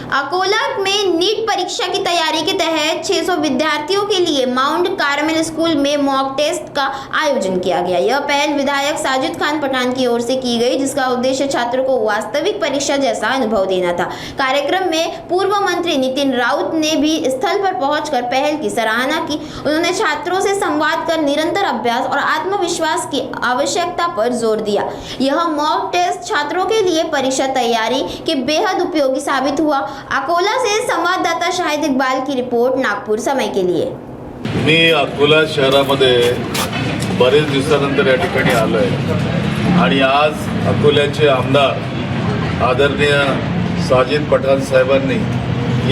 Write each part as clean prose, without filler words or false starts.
अकोला में नीट परीक्षा की तैयारी के तहत 600 विद्यार्थियों के लिए माउंट कार्मेल स्कूल में मॉक टेस्ट का आयोजन किया गया। यह पहल विधायक साजिद खान पठान की ओर से की गई, जिसका उद्देश्य छात्रों को वास्तविक परीक्षा जैसा अनुभव देना था। कार्यक्रम में पूर्व मंत्री नितिन राउत ने भी स्थल पर पहुंचकर पहल की सराहना की। उन्होंने छात्रों से संवाद कर निरंतर अभ्यास और आत्मविश्वास की आवश्यकता पर जोर दिया। यह मॉक टेस्ट छात्रों के लिए परीक्षा तैयारी के बेहद उपयोगी साबित हुआ। अकोला से संवाददाता शाहिद इकबाल की रिपोर्ट, नागपूर समय के लिए। मी अकोला शहरामध्ये बरेच दिवसानंतर या ठिकाणी आलो आहे आणि आज अकोल्याचे आमदार आदरणीय साजिद पठाण साहेबांनी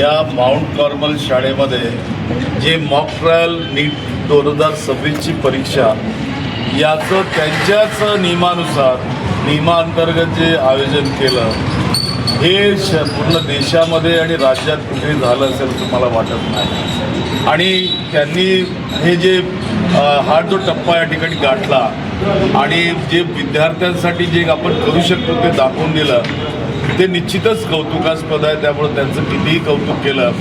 या माउंट कार्मेल शाळेमध्ये जे मॉक ट्रायल नीट 2026ची परीक्षा याचं त्यांच्याच नियमांतर्गत जे आयोजन केलं हे पूर्ण देशामध्ये आणि राज्यात कुठेही झालं असेल असं मला वाटत नाही। आणि त्यांनी हे जे हा जो टप्पा या ठिकाणी गाठला आणि जे विद्यार्थ्यांसाठी जे आपण करू शकतो ते दाखवून दिलं ते निश्चितच कौतुकास्पद आहे। त्यामुळे त्यांचं कितीही कौतुक केलं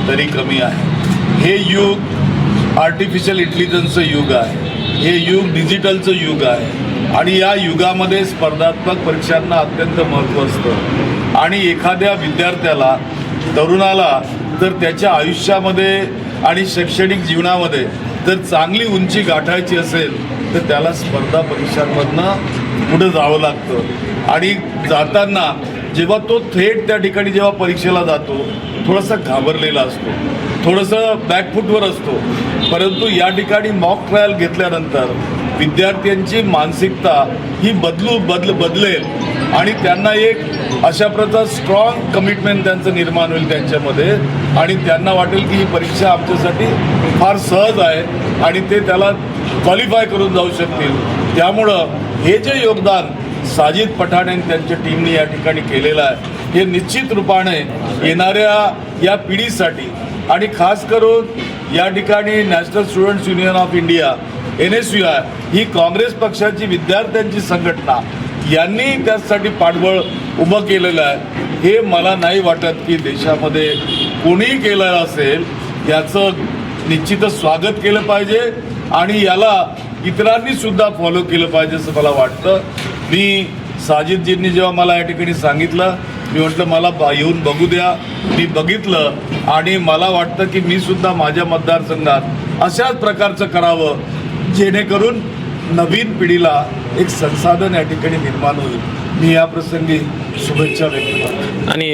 तरी कमी आहे। हे युग आर्टिफिशियल इंटेलिजन्सचं युग आहे, हे युग डिजिटलचं युग आहे आणि या युगामध्ये स्पर्धात्मक परीक्षांना अत्यंत महत्त्व असतं आणि एखाद्या विद्यार्थ्याला तरुणाला जर त्याच्या आयुष्यामध्ये आणि शैक्षणिक जीवनामध्ये जर चांगली उंची गाठायची असेल तर त्याला स्पर्धा परीक्षांमधनं पुढे जावं लागतं। आणि जाताना जेव्हा तो थेट त्या ठिकाणी जेव्हा परीक्षेला जातो थोडासा घाबरलेला असतो, थोडंसं बॅकफुटवर असतो, परंतु या ठिकाणी मॉक ट्रायल घेतल्यानंतर विद्यार्थ्यांची मानसिकता ही बदलेल आणि त्यांना एक अशा प्रकारचा स्ट्रॉंग कमिटमेंट त्यांचं निर्माण होईल त्यांच्यामध्ये आणि त्यांना वाटेल की ही परीक्षा आमच्यासाठी फार सहज आहे आणि ते त्याला क्वालिफाय करून जाऊ शकतील। त्यामुळं हे जे योगदान साजिद पठाण आणि त्यांच्या टीमने या ठिकाणी केलेलं आहे हे निश्चित रूपाने येणाऱ्या या पिढीसाठी आणि खास करून या ठिकाणी national students union of India NSUI ही काँग्रेस पक्षाची विद्यार्थ्यांची संघटना यांनी त्यासाठी पाठबळ उभं केलेलं आहे। हे मला नाही वाटत की देशामध्ये कोणीही केलं असेल, याचं निश्चितच स्वागत केलं पाहिजे आणि याला इतरांनी सुद्धा फॉलो केलं पाहिजे असं मला वाटतं। मी साजिदजींनी जेव्हा मला या ठिकाणी सांगितलं मी म्हटलं मला येऊन बघू द्या। मी बघितलं आणि मला वाटतं की मी सुद्धा माझ्या मतदारसंघात अशाच प्रकारचं करावं जेणेकरून नवीन पिढीला एक संसाधन या ठिकाणी निर्माण होईल। मी या प्रसंगी शुभेच्छा व्यक्त करतो। आणि